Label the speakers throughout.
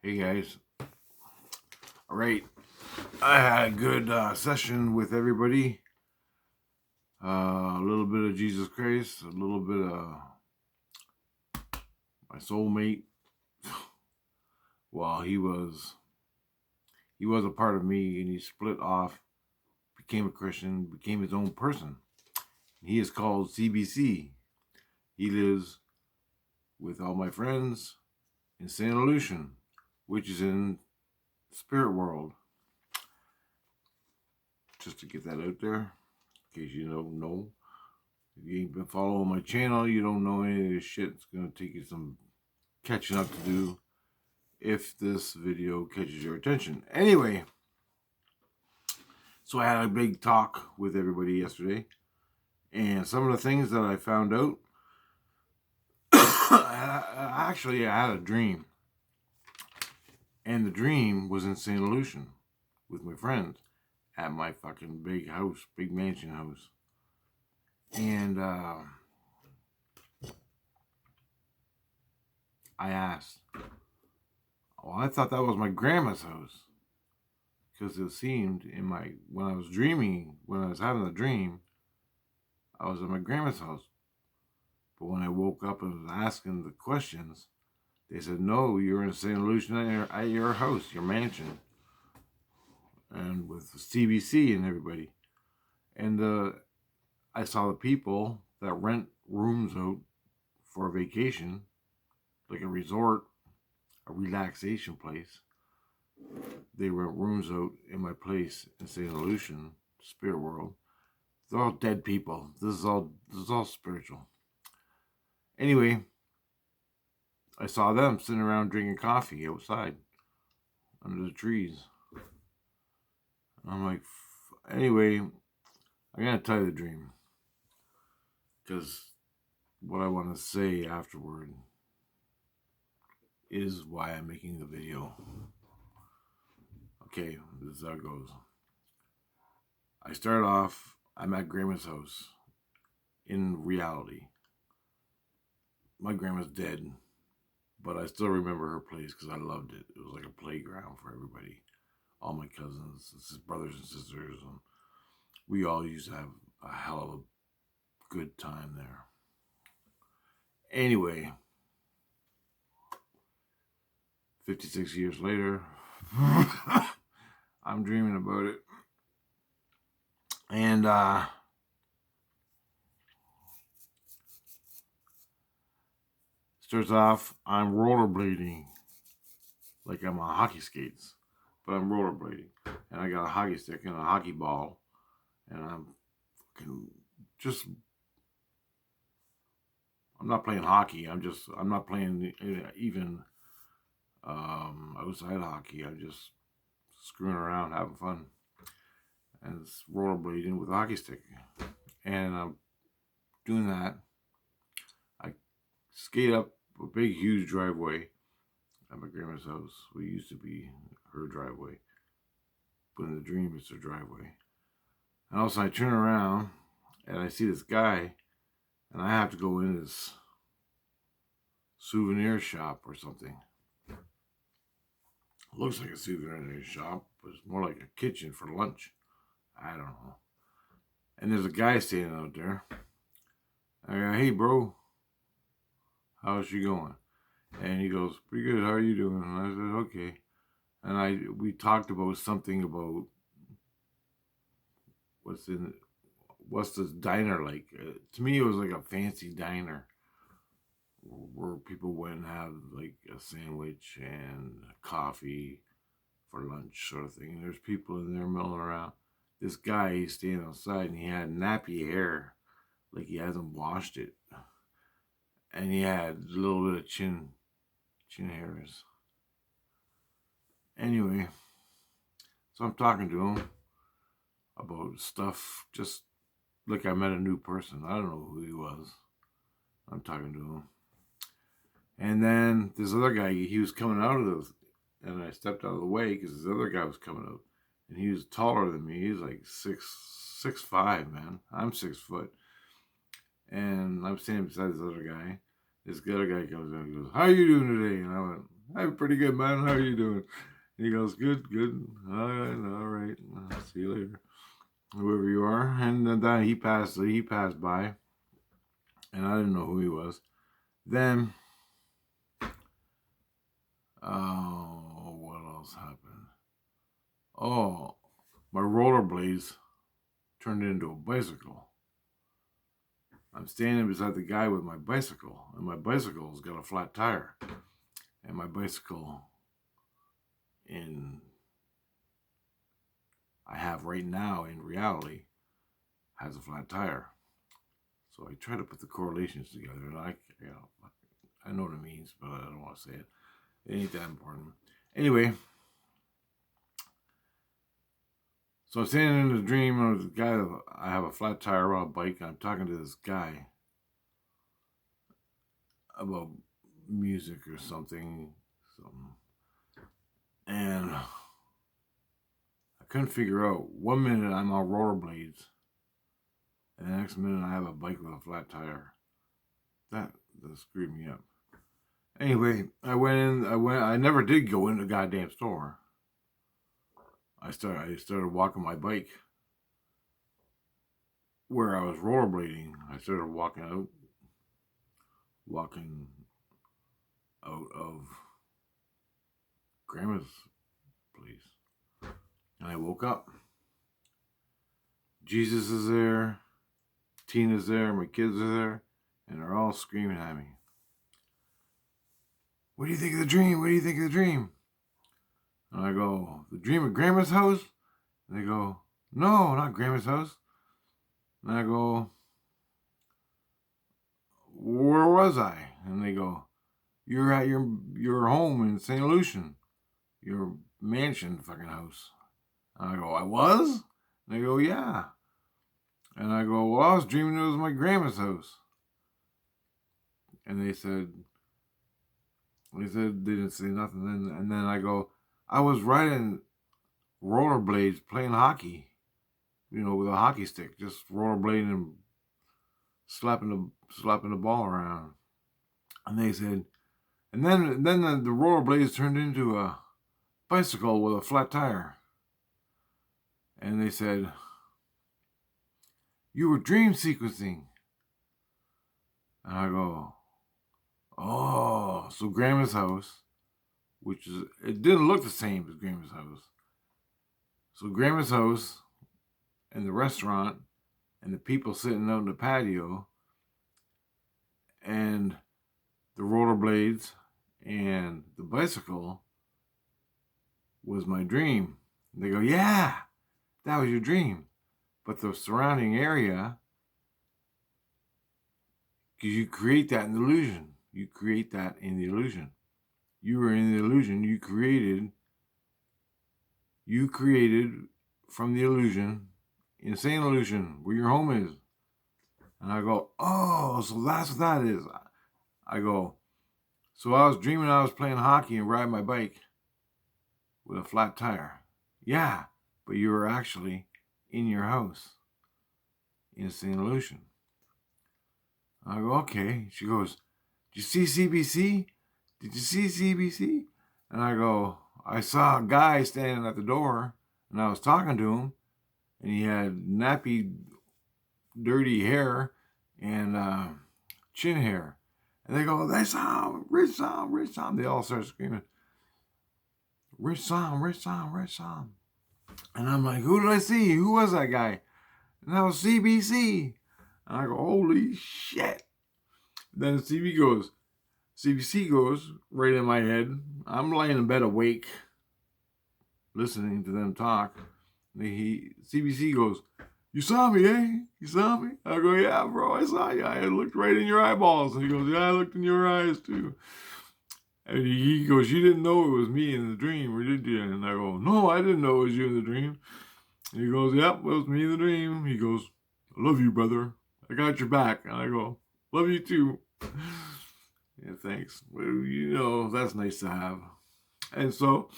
Speaker 1: Hey guys. All right. I had a good session with everybody. A little bit of Jesus Christ, a little bit of my soulmate. Well, he was a part of me, and he split off, became a Christian, became his own person. He is called CBC. He lives with all my friends in Santa Lucia, which is in the spirit world. Just to get that out there, in case you don't know. If you ain't been following my channel, you don't know any of this shit. It's going to take you some catching up to do if this video catches your attention. Anyway, so I had a big talk with everybody yesterday, and some of the things that I found out, I had a dream, and the dream was in St. Lucia with my friends at my fucking big house, big mansion house. And I asked, well, I thought that was my grandma's house, because it seemed when I was having the dream, I was at my grandma's house. But when I woke up and was asking the questions, they said, no, you're in St. Lucia at your house, your mansion, and with CBC and everybody. And I saw the people that rent rooms out for a vacation, like a resort, a relaxation place. They rent rooms out in my place in St. Lucia, spirit world. They're all dead people. This is all spiritual. Anyway, I saw them sitting around drinking coffee outside under the trees. I'm like, anyway, I'm going to tell you the dream, because what I want to say afterward is why I'm making the video. Okay, this is how it goes. I start off, I'm at grandma's house. In reality, my grandma's dead, but I still remember her place because I loved it. It was like a playground for everybody. All my cousins, brothers and sisters, and we all used to have a hell of a good time there. Anyway, 56 years later, I'm dreaming about it. And starts off, I'm rollerblading, like I'm on hockey skates, but I'm rollerblading. And I got a hockey stick and a hockey ball, and I'm not playing hockey. I'm not playing even outside hockey. I'm just screwing around, having fun. And it's rollerblading with a hockey stick. And I'm doing that. I skate up a big, huge driveway at my grandma's house. We used to be her driveway, but in the dream, it's her driveway. And also, I turn around and I see this guy, and I have to go in this souvenir shop or something. It looks like a souvenir shop, but it's more like a kitchen for lunch. I don't know. And there's a guy standing out there. I go, hey, bro, how's she going? And he goes, pretty good, how are you doing? And I said, okay. And we talked about something about what's this diner like. To me, it was like a fancy diner where people went and have like a sandwich and coffee for lunch sort of thing. And there's people in there milling around. This guy, he's standing outside, and he had nappy hair, like he hasn't washed it. And he had a little bit of chin hairs. Anyway, so I'm talking to him about stuff, just like I met a new person. I don't know who he was. I'm talking to him. And then this other guy, he was coming out of this, and I stepped out of the way because this other guy was coming out. And he was taller than me. He was like 6'5", man. I'm 6 foot. And I'm standing beside this other guy. This other guy comes in and goes, how are you doing today? And I went, I'm pretty good, man. How are you doing? He goes, good, good. All right. I'll see you later. Whoever you are. And then he passed by, and I didn't know who he was. Then, what else happened? Oh, my rollerblades turned into a bicycle. I'm standing beside the guy with my bicycle, and my bicycle's got a flat tire. And my bicycle in I have right now in reality has a flat tire. So I try to put the correlations together, and I know what it means, but I don't want to say it. It ain't that important. Anyway, so I'm standing in the dream of the guy. I have a flat tire on a bike, and I'm talking to this guy about music or something. And I couldn't figure out. 1 minute I'm on rollerblades, and the next minute I have a bike with a flat tire. That screwed me up. Anyway, I never did go in the goddamn store. I started walking my bike where I was rollerblading. I started walking out of Grandma's place. And I woke up. Jesus is there, Tina's there, my kids are there, and they're all screaming at me. What do you think of the dream? What do you think of the dream? And I go, the dream of Grandma's house? And they go, no, not Grandma's house. And I go, where was I? And they go, you're at your home in St. Lucian, your mansion fucking house. And I go, I was? And they go, yeah. And I go, well, I was dreaming it was my grandma's house. And they didn't say nothing. And then I go, I was riding rollerblades playing hockey, with a hockey stick, just rollerblading and slapping the ball around. And they said, and then the rollerblades turned into a bicycle with a flat tire. And they said, you were dream sequencing. And I go, oh, so Grandma's house, it didn't look the same as Grandma's house. So Grandma's house and the restaurant and the people sitting out in the patio and the rollerblades and the bicycle was my dream. And they go, yeah, that was your dream. But the surrounding area, because you create that in the illusion. You create that in the illusion. You were in the illusion. You created from the illusion, insane illusion, where your home is. And I go, oh, so that's what that is. I go, so I was dreaming I was playing hockey and riding my bike with a flat tire. Yeah, but you were actually in your house in St. Lucian. I go, okay. She goes, did you see CBC? Did you see CBC? And I go, I saw a guy standing at the door, and I was talking to him, and he had nappy, dirty hair and chin hair. And they go, they saw him, Rich saw him, Rich saw him. They all start screaming, Rich saw him, Rich saw him, Rich saw him. And I'm like, who did I see? Who was that guy? And that was CBC. And I go, holy shit. Then CBC goes right in my head. I'm laying in bed awake, listening to them talk. CBC goes, you saw me, eh? You saw me? I go, yeah, bro, I saw you. I looked right in your eyeballs. And he goes, yeah, I looked in your eyes too. And he goes, you didn't know it was me in the dream, or did you? And I go, no, I didn't know it was you in the dream. And he goes, yep, it was me in the dream. He goes, I love you, brother. I got your back. And I go, love you too. Yeah, thanks. Well, that's nice to have. And so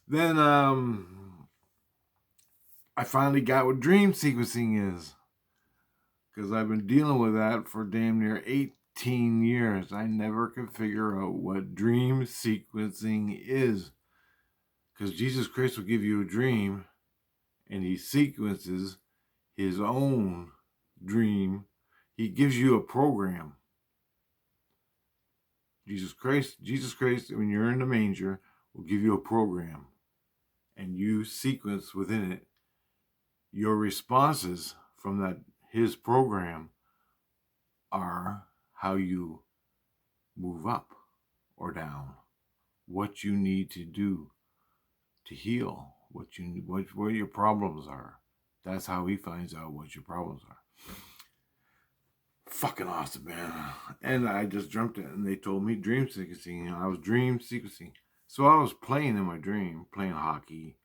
Speaker 1: then I finally got what dream sequencing is, because I've been dealing with that for damn near 18 15 years, I never could figure out what dream sequencing is. Because Jesus Christ will give you a dream and he sequences his own dream. He gives you a program. Jesus Christ, when you're in the manger, will give you a program. And you sequence within it your responses from that his program are how you move up or down, what you need to do to heal, what your problems are. That's how he finds out what your problems are. Fucking awesome, man. And I just dreamt it, and they told me dream sequencing, and I was dream sequencing. So I was playing in my dream, playing hockey.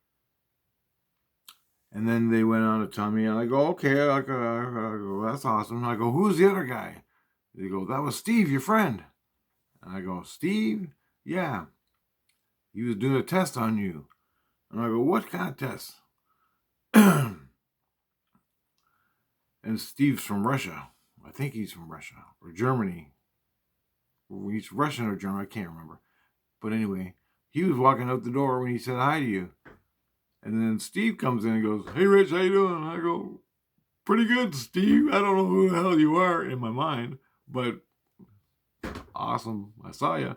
Speaker 1: And then they went on to tell me, and I go, okay, I go, that's awesome. I go, who's the other guy? They go, that was Steve, your friend. And I go, Steve? Yeah. He was doing a test on you. And I go, what kind of test? And Steve's from Russia. I think he's from Russia or Germany. He's Russian or German, I can't remember. But anyway, he was walking out the door when he said hi to you. And then Steve comes in and goes, hey, Rich, how you doing? I go, pretty good, Steve. I don't know who the hell you are in my mind, but awesome. I saw you.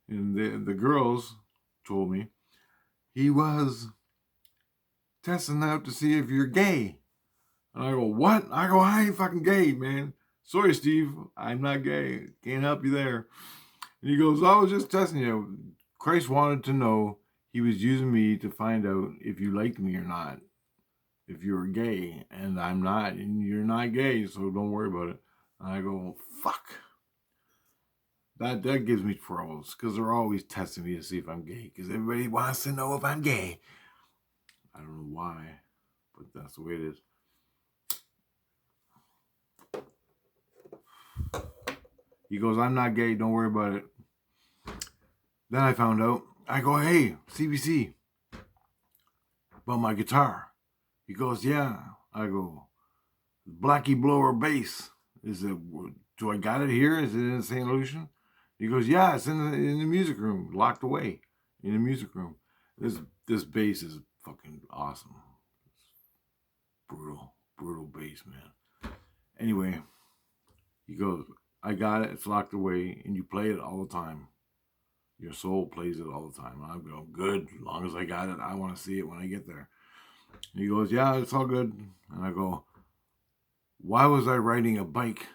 Speaker 1: And the girls told me he was testing out to see if you're gay. And I go, what? I go, I ain't fucking gay, man. Sorry, Steve. I'm not gay. Can't help you there. And he goes, I was just testing you. Christ wanted to know. He was using me to find out if you liked me or not. If you were gay. And I'm not. And you're not gay, so don't worry about it. And I go, fuck. That gives me troubles. Because they're always testing me to see if I'm gay. Because everybody wants to know if I'm gay. I don't know why. But that's the way it is. He goes, I'm not gay. Don't worry about it. Then I found out. I go, hey, CBC, about my guitar. He goes, yeah. I go, Blackie Blower bass. Is it? Do I got it here? Is it in St. Lucian? He goes, yeah, it's in the music room, locked away in the music room. This bass is fucking awesome. It's brutal bass, man. Anyway, he goes, I got it. It's locked away, and you play it all the time. Your soul plays it all the time. And I go, good. As long as I got it, I want to see it when I get there. And he goes, yeah, it's all good. And I go, why was I riding a bike?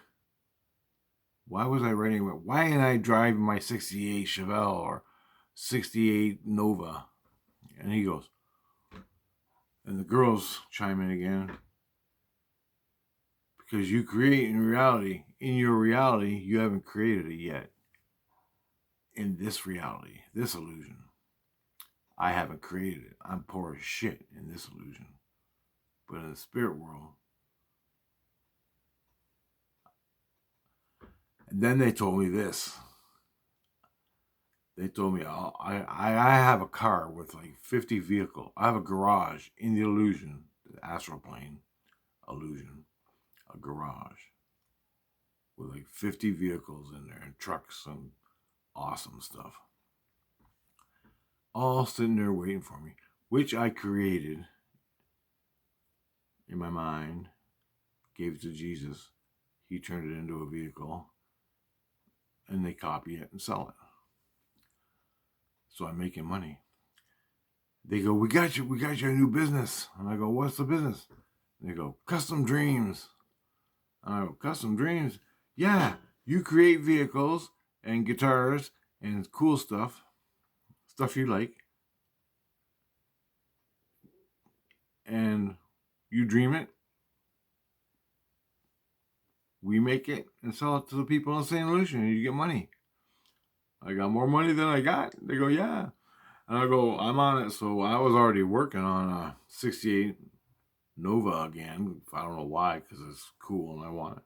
Speaker 1: Why ain't I driving my 68 Chevelle or 68 Nova? And he goes, and the girls chime in again. Because you create in your reality, you haven't created it yet. In this reality, this illusion, I haven't created it. I'm poor as shit in this illusion. But in the spirit world, and then they told me this. They told me I have a car with like 50 vehicles. I have a garage in the illusion, the astral plane illusion, a garage with like 50 vehicles in there and trucks and awesome stuff. All sitting there waiting for me, which I created in my mind, gave it to Jesus. He turned it into a vehicle, and they copy it and sell it. So I'm making money. They go, we got you a new business. And I go, what's the business? And they go, custom dreams. And I go, custom dreams? Yeah, you create vehicles and guitars and cool stuff you like. And you dream it. We make it and sell it to the people in St. Lucia, and you get money. I got more money than I got. They go, yeah. And I go, I'm on it. So I was already working on a 68 Nova again. I don't know why, because it's cool and I want it.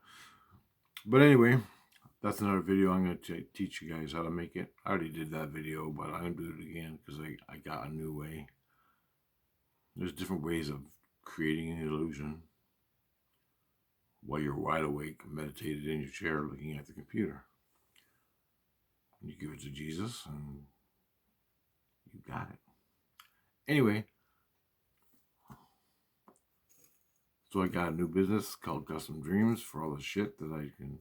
Speaker 1: But anyway, that's another video. I'm going to teach you guys how to make it. I already did that video, but I'm going to do it again because I got a new way. There's different ways of creating an illusion while you're wide awake, meditated in your chair looking at the computer. You give it to Jesus and you got it. Anyway, so I got a new business called Custom Dreams for all the shit that I can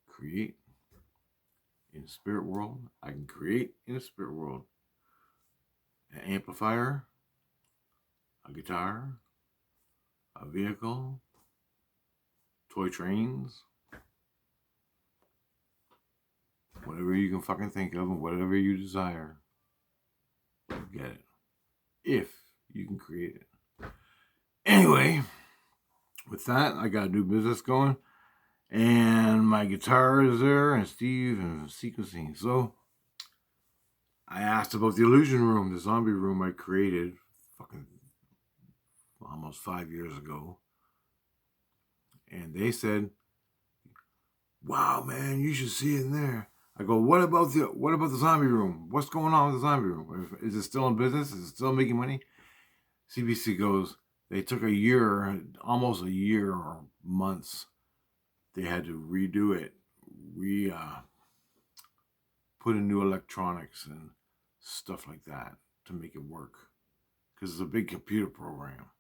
Speaker 1: create in the spirit world. I can create in the spirit world an amplifier, a guitar, a vehicle, toy trains, whatever you can fucking think of and whatever you desire, you get it. If you can create it. Anyway, with that, I got a new business going. And my guitar is there, and Steve, and sequencing. So I asked about the illusion room, the zombie room I created fucking almost 5 years ago. And they said, "Wow, man, you should see it in there." I go, "What about the zombie room? What's going on with the zombie room? Is it still in business? Is it still making money?" CBC goes, "They took a year, almost a year or months. They had to redo it, put in new electronics and stuff like that to make it work, because it's a big computer program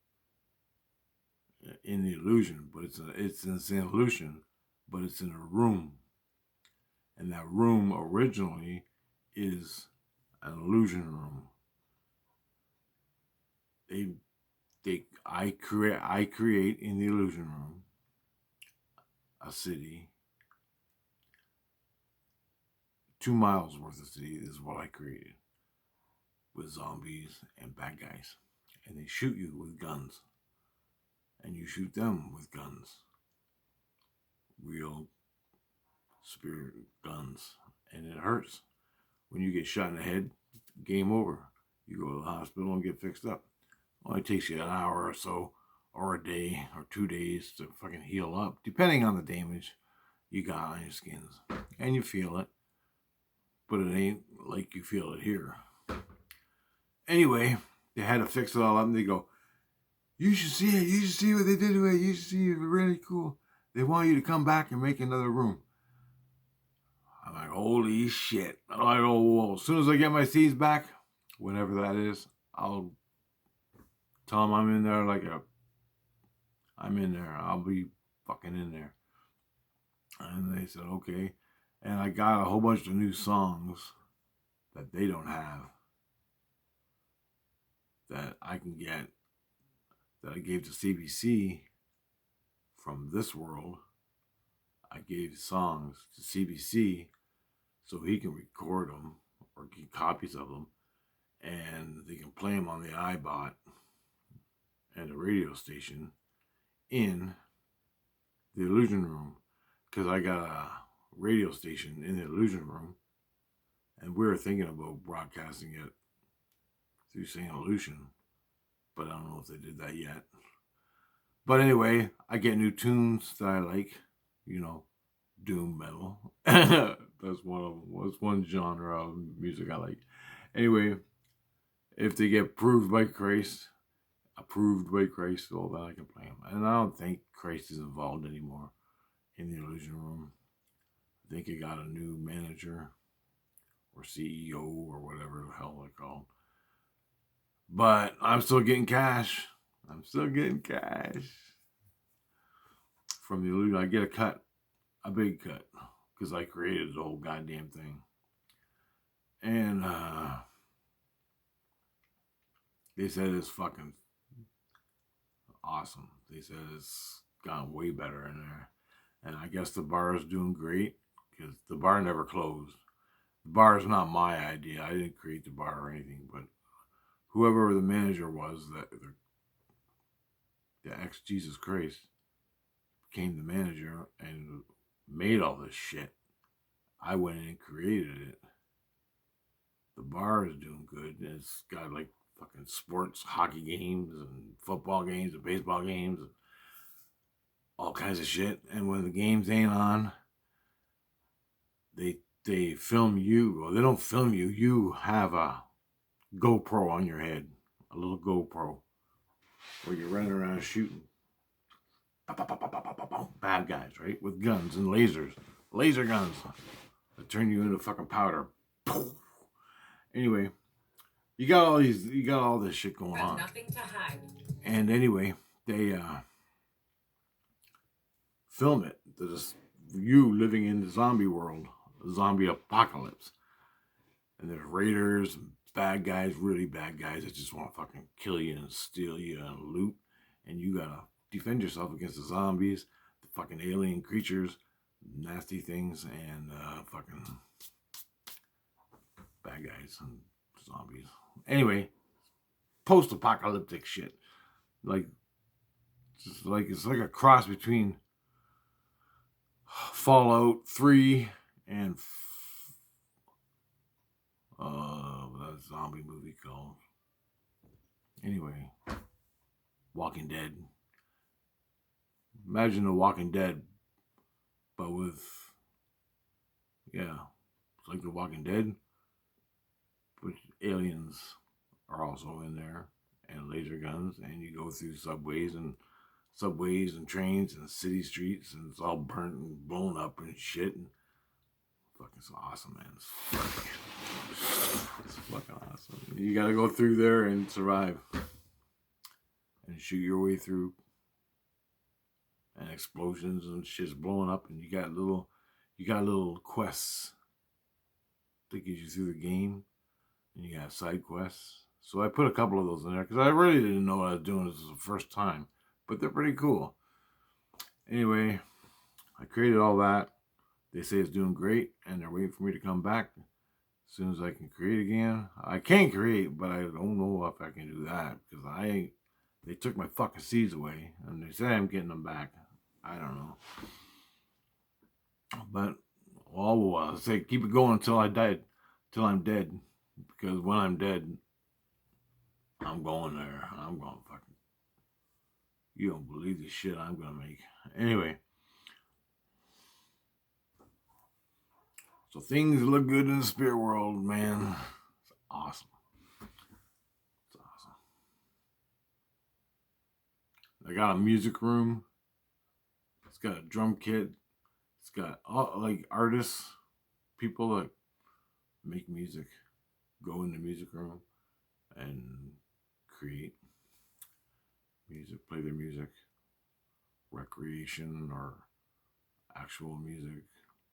Speaker 1: in the illusion, but it's an illusion, but it's in a room, and that room originally is an illusion room. I create in the illusion room a city, 2 miles worth of city is what I created, with zombies and bad guys, and they shoot you with guns, and you shoot them with guns, real spirit guns, and it hurts. When you get shot in the head, game over. You go to the hospital and get fixed up. Only takes you an hour or so, or a day, or 2 days to fucking heal up, depending on the damage you got on your skins. And you feel it, but it ain't like you feel it here. Anyway, they had to fix it all up, and they go, "You should see it. You should see what they did to it. You should see it. Really cool. They want you to come back and make another room." I'm like, "Holy shit." I'm like, "Oh, well, as soon as I get my seeds back, whenever that is, I'll tell them I'm in there I'm in there. I'll be fucking in there." And they said, "Okay." And I got a whole bunch of new songs that they don't have, that I can get, that I gave to CBC from this world. I gave songs to CBC so he can record them or get copies of them, and they can play them on the iBot and the radio station in the illusion room, because I got a radio station in the illusion room, and we were thinking about broadcasting it through St. Illusion, but I don't know if they did that yet. But anyway, I get new tunes that I like, doom metal. That's one of them. That's one genre of music I like. Anyway, if they get approved by Christ, all that, I can play them. And I don't think Christ is involved anymore in the illusion room. I think he got a new manager or CEO or whatever the hell they're called. But I'm still getting cash. From the illusion. I get a cut, a big cut, because I created the whole goddamn thing. And they said it's fucking awesome. They said it's gone way better in there. And I guess the bar is doing great, because the bar never closed. The bar is not my idea. I didn't create the bar or anything, but whoever the manager was, the ex-Jesus Christ, became the manager and made all this shit. I went in and created it. The bar is doing good. It's got like fucking sports, hockey games and football games and baseball games and all kinds of shit. And when the games ain't on, they film you. Well, they don't film you. You have a GoPro on your head, a little GoPro, where you're running around shooting bad guys, right, with guns and laser guns. They turn you into fucking powder. Anyway, you got all this shit going on. Nothing to hide. And anyway, they film it. There's you living in the zombie world, zombie apocalypse. And there's raiders, bad guys, really bad guys that just want to fucking kill you and steal you and loot. And you gotta defend yourself against the zombies, the fucking alien creatures, nasty things, and fucking bad guys and zombies. Anyway, post-apocalyptic shit. Like it's like a cross between Fallout 3 and that zombie movie called. Anyway, Walking Dead. Imagine The Walking Dead, but with, it's like The Walking Dead, but aliens are also in there, and laser guns, and you go through subways and trains and city streets, and it's all burnt and blown up and shit. And fucking so awesome, man. It's fucking awesome. You gotta go through there and survive and shoot your way through. And explosions and shit's blowing up, and you got little quests that get you through the game, and you got side quests. So I put a couple of those in there because I really didn't know what I was doing. This was the first time, but they're pretty cool. Anyway, I created all that. They say it's doing great, and they're waiting for me to come back as soon as I can create again. I can create, but I don't know if I can do that because they took my fucking seeds away, and they say I'm getting them back. I don't know. But I'll say keep it going until I'm dead. Because when I'm dead, I'm going there. I'm going fucking. You don't believe the shit I'm gonna make. Anyway. So things look good in the spirit world, man. It's awesome. It's awesome. I got a music room. It's got a drum kit. It's got like artists, people that make music, go in the music room and create music, play their music, recreation or actual music,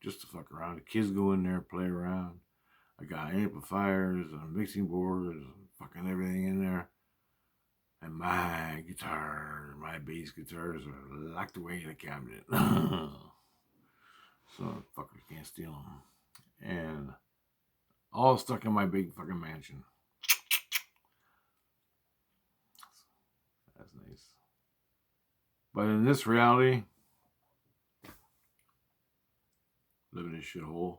Speaker 1: just to fuck around. The kids go in there, play around. I got amplifiers and mixing boards and fucking everything in there. And my guitar, my bass guitars are locked away in a cabinet. So fuckers can't steal them. And all stuck in my big fucking mansion. That's nice. But in this reality, living in a shithole,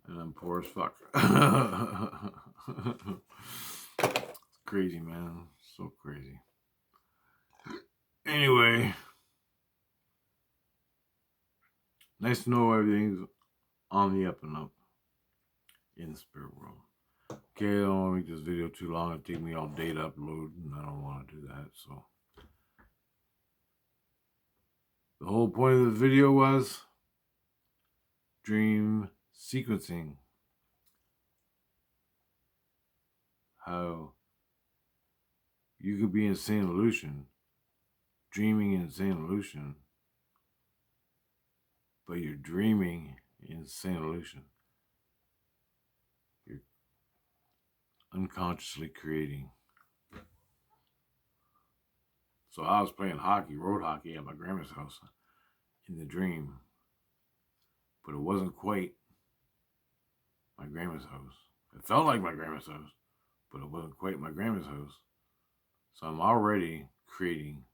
Speaker 1: and I'm poor as fuck. It's crazy, man. So crazy. Anyway, nice to know everything's on the up and up in the spirit world. Okay, I don't want to make this video too long. It'll take me all day to upload, and I don't want to do that. So the whole point of the video was dream sequencing. How you could be in St. Illusion, dreaming in St. Illusion, but you're dreaming in St. Illusion. You're unconsciously creating. So I was playing hockey, road hockey at my grandma's house in the dream, but it wasn't quite my grandma's house. It felt like my grandma's house, but it wasn't quite my grandma's house. So I'm already creating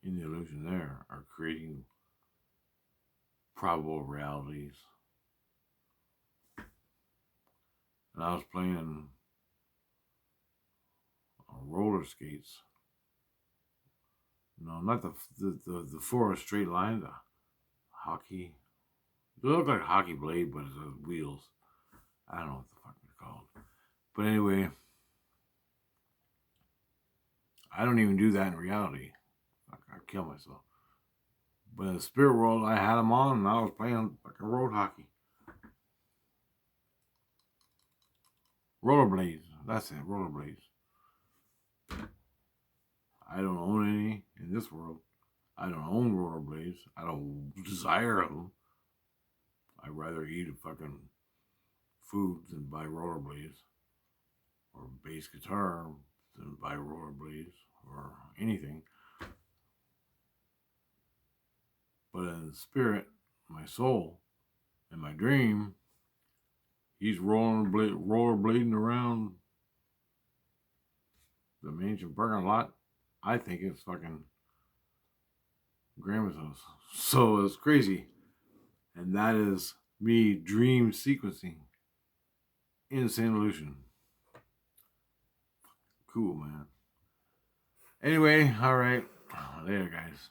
Speaker 1: in the illusion there, or creating probable realities. And I was playing roller skates. No, not the four straight line, the hockey. They look like a hockey blade, but it's wheels. I don't know what the fuck they're called. But anyway, I don't even do that in reality. I kill myself. But in the spirit world, I had them on and I was playing fucking road hockey. Rollerblades. That's it, rollerblades. I don't own any in this world. I don't own rollerblades. I don't desire them. I'd rather eat a fucking food than buy rollerblades. Or bass guitar than buy rollerblades. Or anything. But in the spirit, my soul, and my dream, he's rollerblading around the mansion parking lot. I think it's fucking grandma's house. So it's crazy. And that is me dream sequencing in St. Lucian. Cool, man. Anyway, all right. Later, guys.